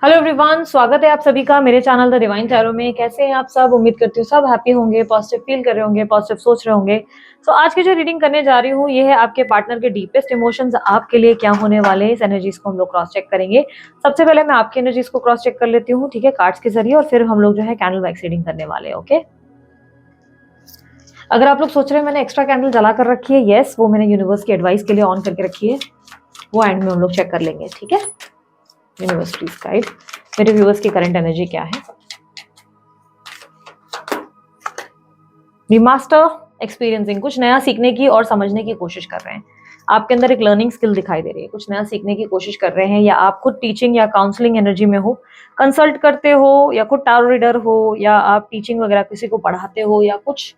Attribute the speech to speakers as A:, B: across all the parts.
A: Hello everyone, स्वागत है आप सभी का मेरे चैनल द डिवाइन टैरो में। कैसे हैं आप सब? उम्मीद करती हूँ सब हैप्पी होंगे, पॉजिटिव फील कर रहे होंगे, पॉजिटिव सोच रहे होंगे। तो आज की जो रीडिंग करने जा रही हूँ ये है आपके पार्टनर के डीपेस्ट इमोशंस आपके लिए क्या होने वाले हैं। इस एनर्जीज को हम लोग क्रॉस चेक करेंगे। सबसे पहले मैं आपकी एनर्जीज को क्रॉस चेक कर लेती हूँ, ठीक है, कार्ड्स के जरिए, और फिर हम लोग जो है कैंडल वैक्स रीडिंग करने वाले हैं। ओके, अगर आप लोग सोच रहे हैं मैंने एक्स्ट्रा कैंडल जला कर रखी है, यस, वो मैंने यूनिवर्स की एडवाइस के लिए ऑन करके रखी है। वो एंड में हम लोग चेक कर लेंगे, ठीक है। यूनिवर्स प्लीज गाइड मेरे व्यूअर्स की करंट एनर्जी क्या है। मास्टर एक्सपीरियंसिंग, कुछ नया सीखने की और समझने की कोशिश कर रहे हैं। आपके अंदर एक लर्निंग स्किल दिखाई दे रही है, कुछ नया सीखने की कोशिश कर रहे हैं, या आप खुद टीचिंग या काउंसलिंग एनर्जी में हो, कंसल्ट करते हो, या खुद टारो रीडर हो, या आप टीचिंग वगैरह किसी को पढ़ाते हो, या कुछ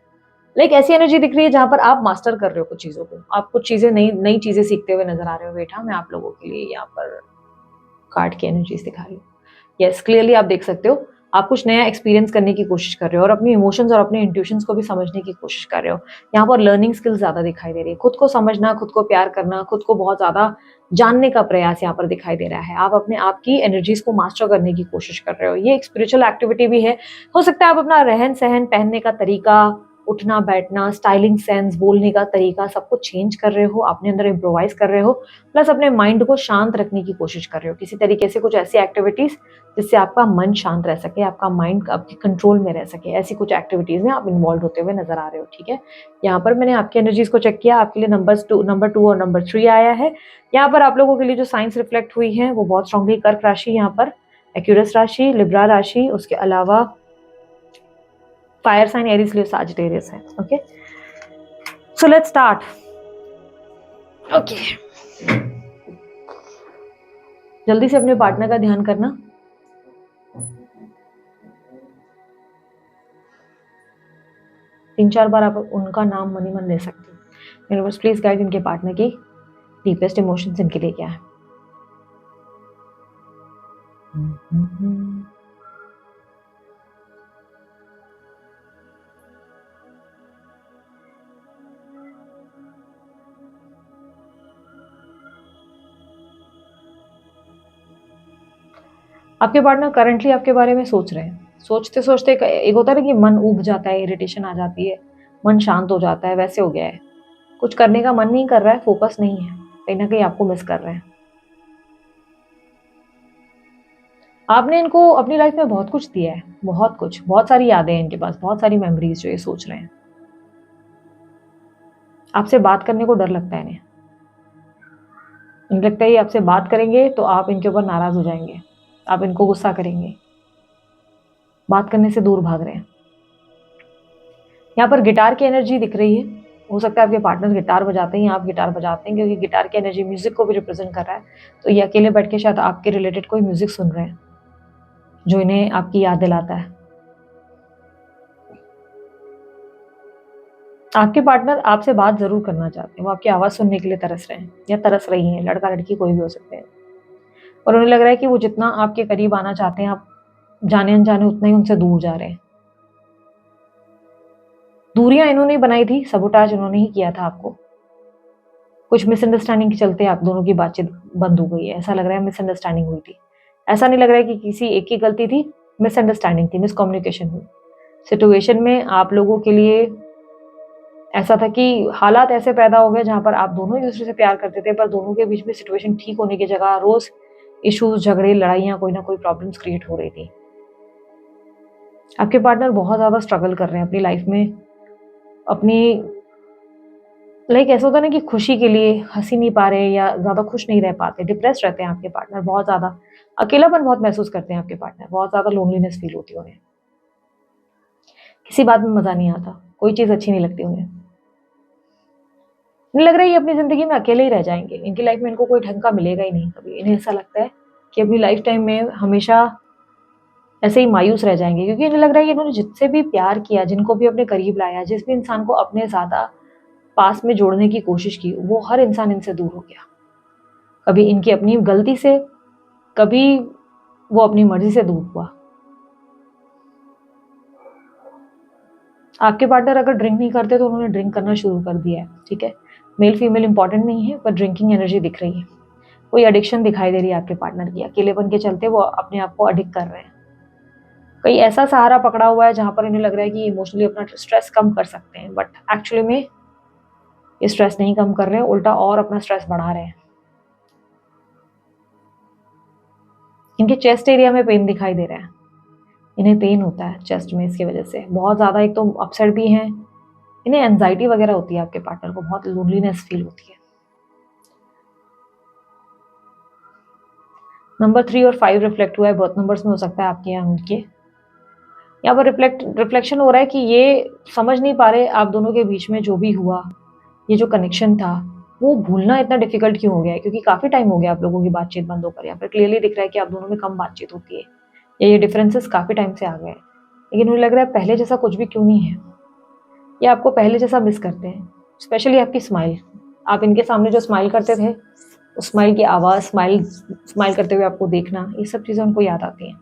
A: लाइक ऐसी एनर्जी दिख रही है जहां पर आप मास्टर कर रहे हो कुछ चीजों को। आप कुछ चीजें नई नई चीजें सीखते हुए नजर आ रहे हो। बेटा मैं आप लोगों के लिए यहाँ पर कार्ड की एनर्जीज दिखा रही हूँ। यस, क्लियरली आप देख सकते हो, आप कुछ नया एक्सपीरियंस करने की कोशिश कर रहे हो और अपनी इमोशंस और अपने इंट्यूशंस को भी समझने की कोशिश कर रहे हो। यहाँ पर लर्निंग स्किल्स ज्यादा दिखाई दे रही है, खुद को समझना, खुद को प्यार करना, खुद को बहुत ज्यादा जानने का प्रयास यहाँ पर दिखाई दे रहा है। आप अपने आप की एनर्जीज को मास्टर करने की कोशिश कर रहे हो। ये एक स्पिरिचुअल एक्टिविटी भी है। हो सकता है आप अपना रहन सहन, पहनने का तरीका, उठना बैठना, स्टाइलिंग सेंस, बोलने का तरीका, सब कुछ चेंज कर रहे हो, अपने अंदर इम्प्रोवाइज कर रहे हो, प्लस अपने माइंड को शांत रखने की कोशिश कर रहे हो किसी तरीके से। कुछ ऐसी एक्टिविटीज जिससे आपका मन शांत रह सके, आपका माइंड आपके कंट्रोल में रह सके, ऐसी कुछ एक्टिविटीज में आप इन्वॉल्व होते हुए नजर आ रहे हो, ठीक है। यहाँ पर मैंने आपकी एनर्जीज को चेक किया, आपके लिए नंबर टू और नंबर 3 आया है। यहाँ पर आप लोगों के लिए जो साइंस रिफ्लेक्ट हुई है वो बहुत स्ट्रांगली कर्क राशि, यहाँ पर एक्यूरस राशि, लिब्रा राशि, उसके अलावा फायर साइन एरीज, लियो, सजिटेरियस है। Okay, so let's start. Okay, जल्दी से अपने पार्टनर का ध्यान करना। तीन चार बार आप उनका नाम मनी मन ले सकते हो। यूनिवर्स प्लीज गाइड इनके पार्टनर की डीपेस्ट इमोशंस इनके लिए क्या है। आपके पार्टनर करंटली आपके बारे में सोच रहे हैं। सोचते सोचते एक होता है ना कि मन ऊब जाता है, इरिटेशन आ जाती है, मन शांत हो जाता है, वैसे हो गया है। कुछ करने का मन नहीं कर रहा है, फोकस नहीं है, कहीं ना कहीं आपको मिस कर रहे हैं। आपने इनको अपनी लाइफ में बहुत कुछ दिया है, बहुत कुछ, बहुत सारी यादें हैं इनके पास, बहुत सारी मेमोरीज जो ये सोच रहे हैं। आपसे बात करने को डर लगता है इन्हें लगता है ये आपसे बात करेंगे तो आप इनके ऊपर नाराज हो जाएंगे, आप इनको गुस्सा करेंगे, बात करने से दूर भाग रहे हैं। यहाँ पर गिटार की एनर्जी दिख रही है। हो सकता है आपके पार्टनर गिटार बजाते हैं या आप गिटार बजाते हैं, क्योंकि गिटार की एनर्जी म्यूजिक को भी रिप्रेजेंट कर रहा है। तो ये अकेले बैठ के शायद आपके रिलेटेड कोई म्यूजिक सुन रहे हैं जो इन्हें आपकी याद दिलाता है। आपके पार्टनर आपसे बात जरूर करना चाहते हैं, वो आपकी आवाज सुनने के लिए तरस रहे हैं या तरस रही हैं, लड़का लड़की कोई भी हो सकते हैं। और उन्हें लग रहा है कि वो जितना आपके करीब आना चाहते हैं, आप जाने अनजाने उतना ही उनसे दूर जा रहे हैं। दूरियां इन्होंने बनाई थी, सबोटाज इन्होंने ही किया था आपको। कुछ मिसअंडरस्टैंडिंग के चलते आप दोनों की बातचीत बंद हो गई है, ऐसा लग रहा है मिसअंडरस्टैंडिंग हुई थी। ऐसा नहीं लग रहा है कि किसी एक की गलती थी, मिसअंडरस्टैंडिंग थी, मिसकम्युनिकेशन हुई। सिचुएशन में आप लोगों के लिए ऐसा था कि हालात ऐसे पैदा हो गए जहां पर आप दोनों एक दूसरे से प्यार करते थे, पर दोनों के बीच में सिचुएशन ठीक होने की जगह रोज इश्यूज, झगड़े, लड़ाइयाँ, कोई ना कोई प्रॉब्लम्स क्रिएट हो रही थी। आपके पार्टनर बहुत ज्यादा स्ट्रगल कर रहे हैं अपनी लाइफ में, अपनी लाइक ऐसा होता है ना कि खुशी के लिए हंसी नहीं पा रहे या ज्यादा खुश नहीं रह पाते, डिप्रेस रहते हैं आपके पार्टनर, बहुत ज्यादा अकेलापन बहुत महसूस करते हैं आपके पार्टनर, बहुत ज्यादा लोनलीनेस फील होती है उन्हें, किसी बात में मजा नहीं आता, कोई चीज अच्छी नहीं लगती उन्हें। नहीं लग रहा है ये अपनी जिंदगी में अकेले ही रह जाएंगे, इनकी लाइफ में इनको कोई ढंग का मिलेगा ही नहीं कभी। इन्हें ऐसा लगता है कि अपनी लाइफ टाइम में हमेशा ऐसे ही मायूस रह जाएंगे, क्योंकि इन्हें लग रहा है कि इन्होंने जिससे भी प्यार किया, जिनको भी अपने करीब लाया, जिस भी इंसान को अपने ज्यादा पास में जोड़ने की कोशिश की, वो हर इंसान इनसे दूर हो गया। कभी इनकी अपनी गलती से, कभी वो अपनी मर्जी से दूर हुआ। आपके पार्टनर अगर ड्रिंक नहीं करते तो उन्होंने ड्रिंक करना शुरू कर दिया है, ठीक है। मेल फीमेल इंपॉर्टेंट नहीं है, पर ड्रिंकिंग एनर्जी दिख रही है। कोई एडिक्शन दिखाई दे रही है आपके पार्टनर की, अकेलेपन के चलते वो अपने आप को एडिक्ट कर रहे हैं। कोई ऐसा सहारा पकड़ा हुआ है जहाँ पर इन्हें लग रहा है कि इमोशनली अपना स्ट्रेस कम कर सकते हैं, बट एक्चुअली में ये स्ट्रेस नहीं कम कर रहे हैं, उल्टा और अपना स्ट्रेस बढ़ा रहे हैं। इनके चेस्ट एरिया में पेन दिखाई दे रहा है, इन्हें पेन होता है चेस्ट में, इसकी वजह से बहुत ज़्यादा। एक तो अपसेट भी हैं, इन्हें एंजाइटी वगैरह होती है, आपके पार्टनर को बहुत लोनलीनेस फील होती है। नंबर 3 और 5 रिफ्लेक्ट हुआ है, बर्थ नंबर्स में हो सकता है आपके या उनके। यहाँ पर रिफ्लेक्शन हो रहा है कि ये समझ नहीं पा रहे आप दोनों के बीच में जो भी हुआ, ये जो कनेक्शन था, वो भूलना इतना डिफिकल्ट क्यों हो गया है, क्योंकि काफ़ी टाइम हो गया आप लोगों की बातचीत बंद होकर। यहाँ पर क्लियरली दिख रहा है कि आप दोनों में कम बातचीत होती है, या ये डिफरेंसेस काफ़ी टाइम से आ गए हैं। लेकिन मुझे लग रहा है पहले जैसा कुछ भी क्यों नहीं है, ये आपको पहले जैसा मिस करते हैं। स्पेशली आपकी स्माइल, आप इनके सामने जो स्माइल करते थे, उस स्माइल की आवाज़, स्माइल करते हुए आपको देखना, ये सब चीज़ें उनको याद आती हैं।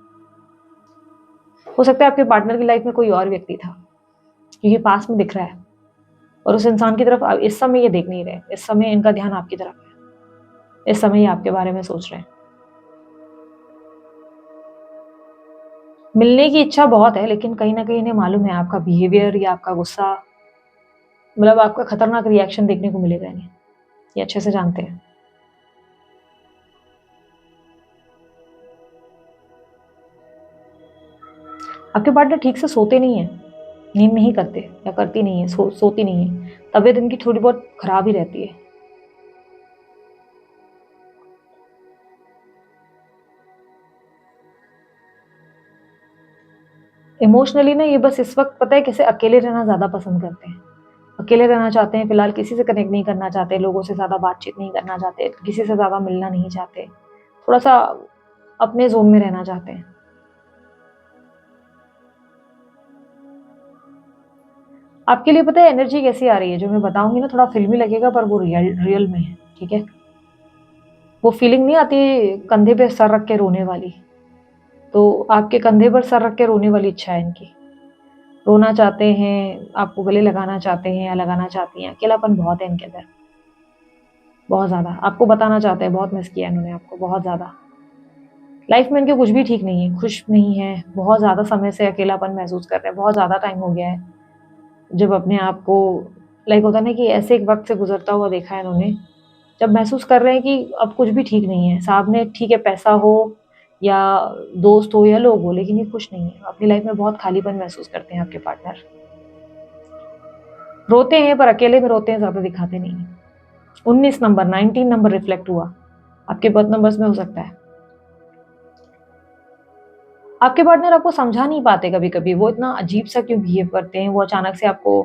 A: हो सकता है आपके पार्टनर की लाइफ में कोई और व्यक्ति था, क्योंकि पास में दिख रहा है, और उस इंसान की तरफ इस समय ये देख नहीं रहे। इस समय इनका ध्यान आपकी तरफ है, इस समय ये आपके बारे में सोच रहे हैं। मिलने की इच्छा बहुत है, लेकिन कहीं ना कहीं इन्हें मालूम है आपका बिहेवियर या आपका गुस्सा, मतलब आपका खतरनाक रिएक्शन देखने को मिलेगा इन्हें, ये अच्छे से जानते हैं। आपके पार्टनर ठीक से सोते नहीं है, नींद नहीं करते या करती नहीं है, सोती नहीं है, तबीयत इनकी थोड़ी बहुत खराब ही रहती है। इमोशनली ना ये बस इस वक्त पता है कैसे अकेले रहना ज़्यादा पसंद करते हैं, अकेले रहना चाहते हैं फिलहाल, किसी से कनेक्ट नहीं करना चाहते, लोगों से ज़्यादा बातचीत नहीं करना चाहते, किसी से ज़्यादा मिलना नहीं चाहते, थोड़ा सा अपने जोन में रहना चाहते हैं। आपके लिए पता है एनर्जी कैसी आ रही है, जो मैं बताऊंगी ना थोड़ा फिल्मी लगेगा, पर वो रियल में है, ठीक है। वो फीलिंग नहीं आती कंधे पे सर रख के रोने वाली, तो आपके कंधे पर सर रख के रोने वाली इच्छा है इनकी। रोना चाहते हैं, आपको गले लगाना चाहते हैं या लगाना चाहती हैं, अकेलापन बहुत है इनके अंदर, बहुत ज़्यादा। आपको बताना चाहते हैं बहुत मिस किया इन्होंने आपको, बहुत ज़्यादा। लाइफ में इनके कुछ भी ठीक नहीं है, खुश नहीं है, बहुत ज़्यादा समय से अकेलापन महसूस कर रहे हैं, बहुत ज़्यादा टाइम हो गया है जब अपने आप को, लाइक होता है ना कि ऐसे एक वक्त से गुजरता हुआ देखा है इन्होंने, जब महसूस कर रहे हैं कि अब कुछ भी ठीक नहीं है। सामने ठीक है पैसा हो या दोस्त हो या लोग हो, लेकिन ये खुश नहीं है अपनी लाइफ में, बहुत खालीपन महसूस करते हैं आपके पार्टनर। रोते हैं पर अकेले में रोते हैं, ज़्यादा दिखाते नहीं हैं। 19 नंबर, 19 नंबर रिफ्लेक्ट हुआ, आपके बर्थ नंबर्स में हो सकता है। आपके पार्टनर आपको समझा नहीं पाते कभी कभी, वो इतना अजीब सा क्यों बिहेव करते हैं, वो अचानक से आपको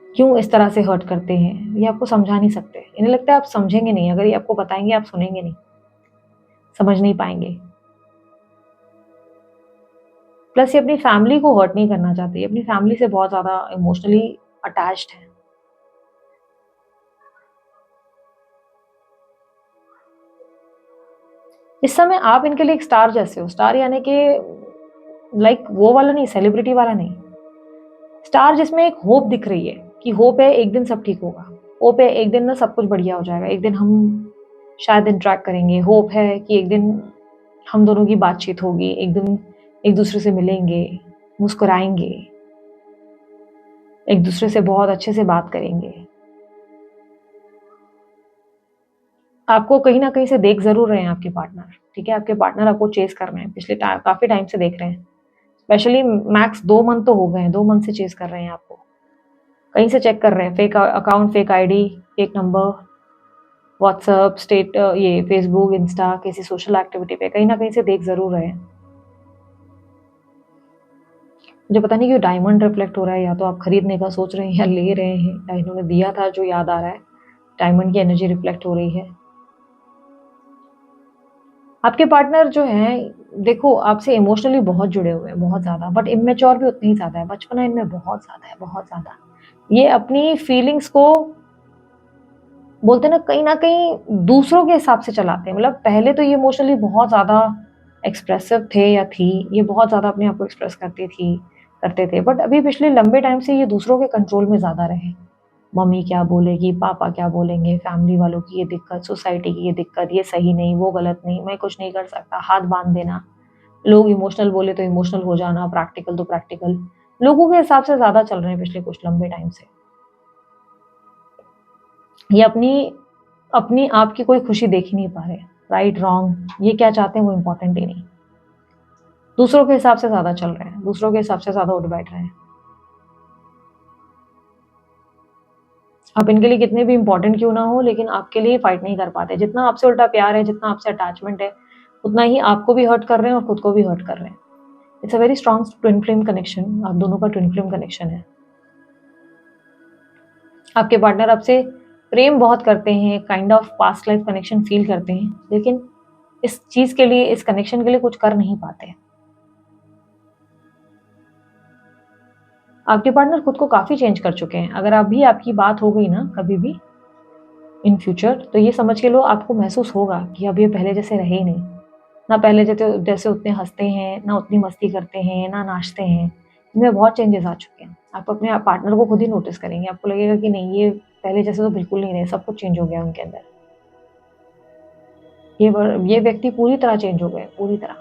A: क्यों इस तरह से हर्ट करते हैं, ये आपको समझा नहीं सकते। इन्हें लगता है आप समझेंगे नहीं, अगर ये आपको बताएंगे आप सुनेंगे नहीं, समझ नहीं पाएंगे। प्लस ये अपनी फैमिली को हर्ट नहीं करना चाहते, ये अपनी फैमिली से बहुत ज़्यादा इमोशनली अटैच्ड है। इस समय आप इनके लिए एक स्टार जैसे हो, स्टार यानी कि लाइक वो वाला नहीं, सेलिब्रिटी वाला नहीं, स्टार जिसमें एक होप दिख रही है कि होप है एक दिन सब ठीक होगा, होप है एक दिन ना सब कुछ बढ़िया हो जाएगा, एक दिन हम शायद इंटरेक्ट करेंगे, होप है कि एक दिन हम दोनों की बातचीत होगी, एक दिन एक दूसरे से मिलेंगे, मुस्कुराएंगे, एक दूसरे से बहुत अच्छे से बात करेंगे। आपको कहीं ना कहीं से देख जरूर रहे हैं आपके पार्टनर, ठीक है। आपके पार्टनर आपको चेस कर रहे हैं, पिछले काफी टाइम से देख रहे हैं, स्पेशली मैक्स 2 मंथ तो हो गए हैं, 2 मंथ से चेस कर रहे हैं आपको, कहीं से चेक कर रहे हैं, fake account, fake ID, fake number, WhatsApp, ये फेसबुक, इंस्टा, किसी सोशल एक्टिविटी पे कहीं ना कहीं से देख जरूर रहे हैं। मुझे पता नहीं क्यों डायमंड रिफ्लेक्ट हो रहा है, या तो आप खरीदने का सोच रहे हैं या ले रहे हैं, या इन्होंने दिया था जो याद आ रहा है, डायमंड की एनर्जी रिफ्लेक्ट हो रही है। आपके पार्टनर जो हैं, देखो आपसे इमोशनली बहुत जुड़े हुए हैं, बहुत ज़्यादा, बट इमेच्योर भी उतनी ही ज़्यादा है, बचपना इनमें बहुत ज़्यादा है, बहुत ज़्यादा। ये अपनी फीलिंग्स को बोलते हैं ना कहीं दूसरों के हिसाब से चलाते हैं। मतलब पहले तो ये इमोशनली बहुत ज़्यादा एक्सप्रेसिव थे या थी, ये बहुत ज़्यादा अपने आप को एक्सप्रेस करती थी, करते थे, बट अभी पिछले लंबे टाइम से ये दूसरों के कंट्रोल में ज़्यादा रहे, मम्मी क्या बोलेगी, पापा क्या बोलेंगे, फैमिली वालों की ये दिक्कत, सोसाइटी की ये दिक्कत, ये सही नहीं, वो गलत नहीं, मैं कुछ नहीं कर सकता, हाथ बाँध देना। लोग इमोशनल बोले तो इमोशनल हो जाना, प्रैक्टिकल तो प्रैक्टिकल। लोगों के हिसाब से ज़्यादा चल रहे हैं पिछले कुछ लंबे टाइम से। ये अपनी अपनी आप की कोई खुशी देख ही नहीं पा रहे। राइट, रॉन्ग, ये क्या चाहते हैं वो इम्पोर्टेंट ही नहीं। दूसरों के हिसाब से ज़्यादा चल रहे हैं, दूसरों के हिसाब से ज़्यादा उठ बैठ रहे हैं। आप इनके लिए कितने भी इम्पोर्टेंट क्यों ना हो, लेकिन आपके लिए फाइट नहीं कर पाते। जितना आपसे उल्टा प्यार है, जितना आपसे अटैचमेंट है, उतना ही आपको भी हर्ट कर रहे हैं और खुद को भी हर्ट कर रहे हैं। It's a very strong twin flame connection, आप दोनों का ट्विन फ्लेम कनेक्शन है। आपके पार्टनर आपसे प्रेम बहुत करते हैं, kind of past life connection feel करते हैं, लेकिन इस चीज़ के लिए, इस कनेक्शन के लिए कुछ कर नहीं पाते। आपके पार्टनर खुद को काफ़ी चेंज कर चुके हैं। अगर अभी आपकी बात हो गई ना कभी भी इन फ्यूचर, तो ये समझ के लो, आपको महसूस होगा कि अब ये पहले जैसे रहे ही नहीं। ना पहले जैसे उतने हँसते हैं, ना उतनी मस्ती करते हैं, ना नाचते हैं। इनमें बहुत चेंजेस आ चुके हैं। आप अपने आप पार्टनर को खुद ही नोटिस करेंगे। आपको लगेगा कि नहीं, ये पहले जैसे तो बिल्कुल नहीं रहे, सब कुछ चेंज हो गया उनके अंदर। ये व्यक्ति पूरी तरह चेंज हो गए, पूरी तरह।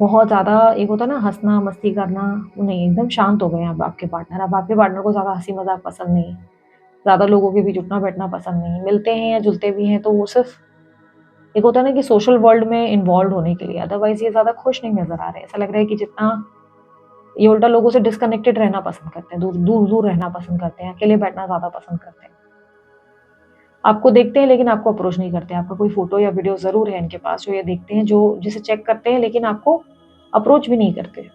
A: बहुत ज़्यादा एक होता है ना हँसना, मस्ती करना, वो नहीं, एकदम शांत हो गए हैं अब आपके पार्टनर। अब आपके पार्टनर को ज़्यादा हँसी-मज़ाक पसंद नहीं, ज़्यादा लोगों के बीच उठना-बैठना पसंद नहीं। मिलते हैं या जुलते भी हैं तो वो सिर्फ़ एक होता है ना कि सोशल वर्ल्ड में इन्वॉल्व होने के लिए, अदरवाइज़ ये ज़्यादा खुश नहीं नज़र आ रहे हैं। ऐसा लग रहा है कि जितना ये उल्टा लोगों से डिस्कनेक्टेड रहना पसंद करते हैं, दूर-दूर रहना पसंद करते हैं, अकेले बैठना ज़्यादा पसंद करते हैं। आपको देखते हैं लेकिन आपको अप्रोच नहीं करते। आपका कोई फ़ोटो या वीडियो ज़रूर है इनके पास जो ये देखते हैं, जो जिसे चेक करते हैं, लेकिन आपको अप्रोच भी नहीं करते।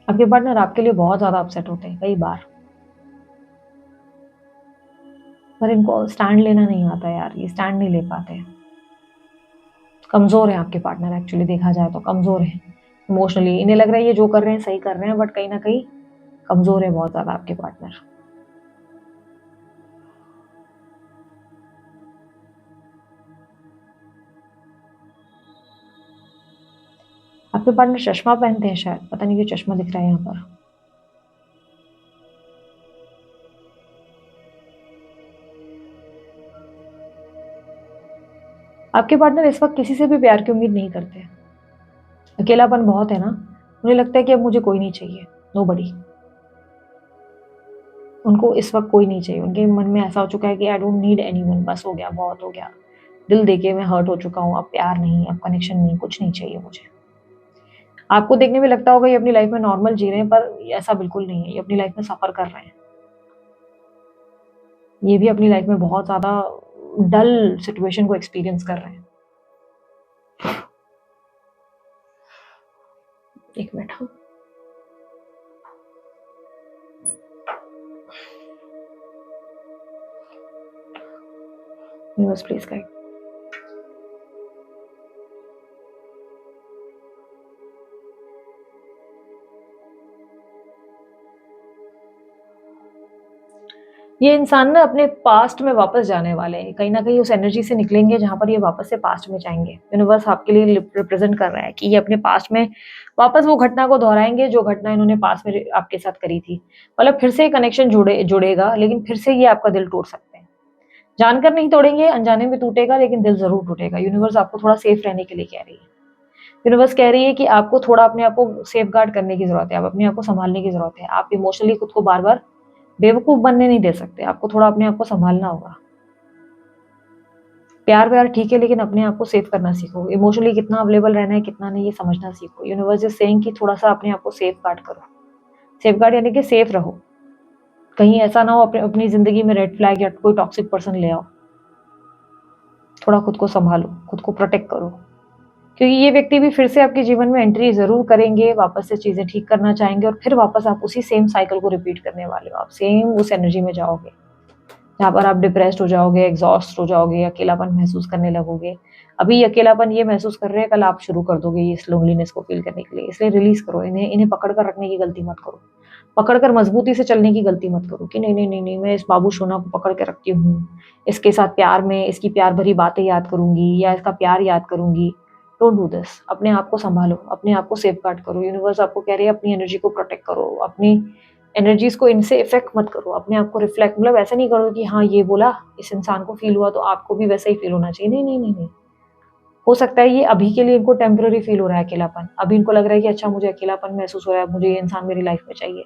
A: आपके पार्टनर आपके लिए बहुत ज़्यादा अपसेट होते हैं कई बार, पर इनको स्टैंड लेना नहीं आता यार, ये स्टैंड नहीं ले पाते। कमज़ोर हैं आपके पार्टनर, एक्चुअली देखा जाए तो कमज़ोर हैं इमोशनली। इन्हें लग रहा है ये जो कर रहे हैं सही कर रहे हैं, बट कहीं न कहीं कमज़ोर है बहुत ज़्यादा आपके पार्टनर। आपके पार्टनर चश्मा पहनते हैं शायद, पता नहीं क्यों चश्मा दिख रहा है यहाँ पर। आपके पार्टनर इस वक़्त किसी से भी प्यार की उम्मीद नहीं करते। अकेलापन बहुत है ना, उन्हें लगता है कि अब मुझे कोई नहीं चाहिए, नोबडी। उनको इस वक़्त कोई नहीं चाहिए। उनके मन में ऐसा हो चुका है कि आई डोंट नीड एनीवन, बस हो गया, बहुत हो गया। दिल देके मैं हर्ट हो चुका हूँ, अब प्यार नहीं, अब कनेक्शन नहीं, कुछ नहीं चाहिए मुझे। आपको देखने में लगता होगा ये अपनी लाइफ़ में नॉर्मल जी रहे हैं, पर ऐसा बिल्कुल नहीं है। ये अपनी लाइफ़ में सफ़र कर रहे हैं। ये भी अपनी लाइफ़ में बहुत ज़्यादा डल सिचुएशन को एक्सपीरियंस कर रहे हैं। 1 मिनट हाँ। Universe please guide. ये इंसान ना अपने पास्ट में वापस जाने वाले हैं। कहीं न कहीं उस एनर्जी से निकलेंगे जहाँ पर ये वापस से पास्ट में जाएँगे। यूनिवर्स आपके लिए रिप्रेज़ेंट कर रहा है कि ये अपने पास्ट में वापस वो घटना को दोहराएँगे जो घटना इन्होंने पास्ट में आपके साथ करी थी। मतलब फिर से कनेक्शन जुड़ेगा, लेकिन फिर से ये आपका दिल तोड़ सकते हैं। जानकर नहीं तोड़ेंगे, अनजाने में टूटेगा, लेकिन दिल ज़रूर टूटेगा। यूनिवर्स आपको थोड़ा सेफ रहने के लिए कह रही है। यूनिवर्स कह रही है कि आपको थोड़ा अपने आप को सेफगार्ड करने की ज़रूरत है। आप अपने आप को सँभालने की ज़रूरत है। आप इमोशनली खुद को बार-बार बेवकूफ़ बनने नहीं दे सकते। आपको थोड़ा अपने आप को सँभालना होगा। प्यार-व्यार ठीक है, लेकिन अपने आप को सेव करना सीखो। इमोशनली कितना अवेलेबल रहना है, कितना नहीं, ये समझना सीखो। यूनिवर्स इज़ सेइंग कि थोड़ा-सा अपने आप को सेफगार्ड करो। सेफगार्ड यानी कि सेफ रहो। कहीं ऐसा ना हो अपनी ज़िंदगी में रेड फ्लैग या कोई टॉक्सिक पर्सन ले आओ। थोड़ा खुद को सँभालो, खुद को प्रोटेक्ट करो। क्योंकि ये व्यक्ति भी फिर से आपके जीवन में एंट्री ज़रूर करेंगे, वापस से चीज़ें ठीक करना चाहेंगे और फिर वापस आप उसी सेम साइकिल को रिपीट करने वाले हो। आप सेम उस एनर्जी में जाओगे, जहाँ पर आप डिप्रेस्ड हो जाओगे, एग्ज़ॉस्ट हो जाओगे, अकेलापन महसूस करने लगोगे। अभी अकेलापन ये महसूस कर रहे हैं, कल आप शुरू कर दोगे ये इस लोनलीनेस को फ़ील करने के लिए। इसलिए रिलीज़ करो, इन्हें इन्हें पकड़ कर रखने की गलती मत करो। पकड़ कर मज़बूती से चलने की गलती मत करो कि नहीं, नहीं, नहीं, नहीं, मैं इस बाबू सोना को पकड़ के रखती हूँ। इसके साथ प्यार में इसकी प्यार भरी बातें याद करूँगी या इसका प्यार याद करूँगी। Don't do this. अपने आप को संभालो, अपने आप को सेफ गार्ड करो। यूनिवर्स आपको कह रही है अपनी एनर्जी को प्रोटेक्ट करो, अपनी एनर्जीज को इनसे इफेक्ट मत करो, अपने आप को रिफ्लेक्ट, मतलब ऐसा नहीं करो कि हाँ ये बोला इस इंसान को फील हुआ तो आपको भी वैसा ही फील होना चाहिए। नहीं नहीं नहीं नहीं, हो सकता है ये अभी के लिए इनको टेम्पररी फील हो रहा है अकेलापन, अभी इनको लग रहा है कि अच्छा मुझे अकेलापन महसूस हो रहा है, मुझे ये इंसान मेरी लाइफ में चाहिए।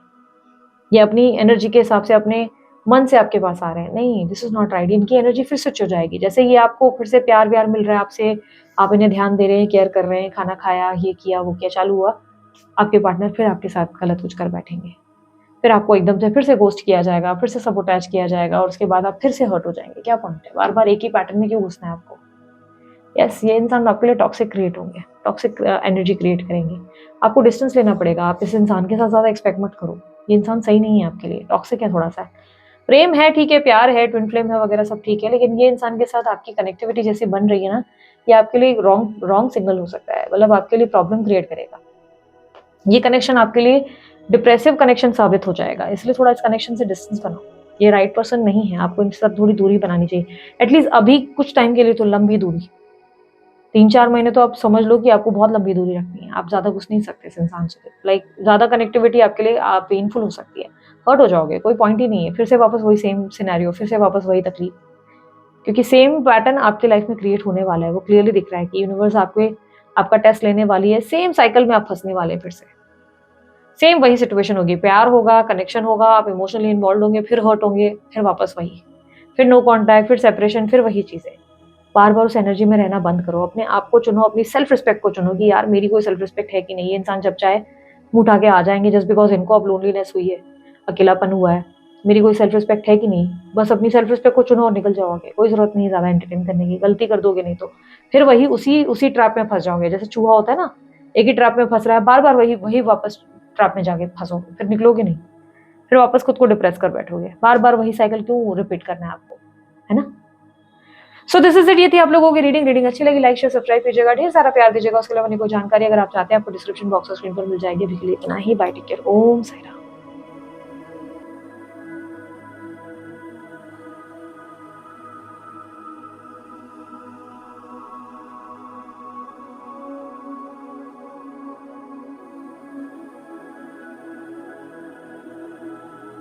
A: ये अपनी एनर्जी के हिसाब से अपने मन से आपके पास आ रहे हैं। नहीं, दिस इज नॉट राइट। इनकी एनर्जी फिर स्विच हो जाएगी। जैसे ये आपको फिर से प्यार व्यार मिल रहा है आपसे, आप इन्हें ध्यान दे रहे हैं, केयर कर रहे हैं, खाना खाया, ये किया वो किया, चालू हुआ, आपके पार्टनर फिर आपके साथ गलत कुछ कर बैठेंगे, फिर आपको एकदम से फिर से गोस्ट किया जाएगा, फिर से सबोटैच किया जाएगा, और उसके बाद आप फिर से हर्ट हो जाएंगे। क्या पॉइंट है बार बार एक ही पैटर्न में क्यों घुसना है आपको? यस, ये इंसान आपके लिए टॉक्सिक क्रिएट होंगे, टॉक्सिक एनर्जी क्रिएट करेंगे। आपको डिस्टेंस लेना पड़ेगा। आप इस इंसान के साथ ज़्यादा एक्सपेक्ट मत करो, ये इंसान सही नहीं है आपके लिए, टॉक्सिक है थोड़ा सा। प्रेम है ठीक है, प्यार है, ट्विन फ्लेम है वगैरह सब ठीक है, लेकिन ये इंसान के साथ आपकी कनेक्टिविटी जैसी बन रही है ना, ये आपके लिए रॉन्ग रॉन्ग सिग्नल हो सकता है, मतलब आपके लिए प्रॉब्लम क्रिएट करेगा। ये कनेक्शन आपके लिए डिप्रेसिव कनेक्शन साबित हो जाएगा, इसलिए थोड़ा इस कनेक्शन से डिस्टेंस बनाओ। ये राइट पर्सन नहीं है, आपको इनके साथ थोड़ी दूरी बनानी चाहिए, एटलीस्ट अभी कुछ टाइम के लिए तो लंबी दूरी। 3-4 महीने तो आप समझ लो कि आपको बहुत लंबी दूरी रखनी है, आप ज़्यादा घुस नहीं सकते इस इंसान से। लाइक ज़्यादा कनेक्टिविटी आपके लिए पेनफुल हो सकती है, हर्ट हो जाओगे, कोई पॉइंट ही नहीं है, फिर से वापस वही सेम सिनेरियो, फिर से वापस वही तकलीफ, क्योंकि सेम पैटर्न आपके लाइफ में क्रिएट होने वाला है। वो क्लियरली दिख रहा है कि यूनिवर्स आपका टेस्ट लेने वाली है, सेम साइकिल में आप फंसने वाले हैं, फिर से सेम वही सिचुएशन होगी, प्यार होगा, कनेक्शन होगा, आप इमोशनली इन्वॉल्व होंगे, फिर हर्ट होंगे, फिर वापस वही, फिर नो कॉन्टैक्ट, फिर सेपरेशन, फिर वही चीज़ें। बार बार उस एनर्जी में रहना बंद करो, अपने आप को चुनो, अपनी सेल्फ रिस्पेक्ट को चुनो कि यार मेरी कोई सेल्फ रिस्पेक्ट है कि नहीं। ये इंसान जब चाहे मुंह उठा के आ जाएंगे जस्ट बिकॉज इनको अब लोनलीनेस हुई है, अकेलापन हुआ है। मेरी कोई सेल्फ रिस्पेक्ट है कि नहीं, बस अपनी सेल्फ रिस्पेक्ट को चुनो और निकल जाओगे। कोई जरूरत नहीं ज़्यादा एंटरटेन करने की, गलती कर दोगे नहीं तो फिर वही उसी उसी ट्रैप में फंस जाओगे। जैसे चूहा होता है ना, एक ही ट्रैप में फंस रहा है, बार बार वही वही वापस ट्रैप में जाके फंसोगे, फिर निकलोगे नहीं, फिर वापस खुद को डिप्रेस कर बैठोगे। बार बार वही साइकिल क्यों रिपीट करना है आपको, है ना? So this is it. ये थी आप लोगों की रीडिंग अच्छी लगी लाइक शेयर सब्सक्राइब कीजिएगा, ढेर सारा प्यार दीजिएगा। उसके अलावा कोई जानकारी अगर आप चाहते हैं आपको डिस्क्रिप्शन बॉक्स और स्क्रीन पर मिल जाएगी। अभी के लिए इतना ही, bye, take care, Om Sai Ram.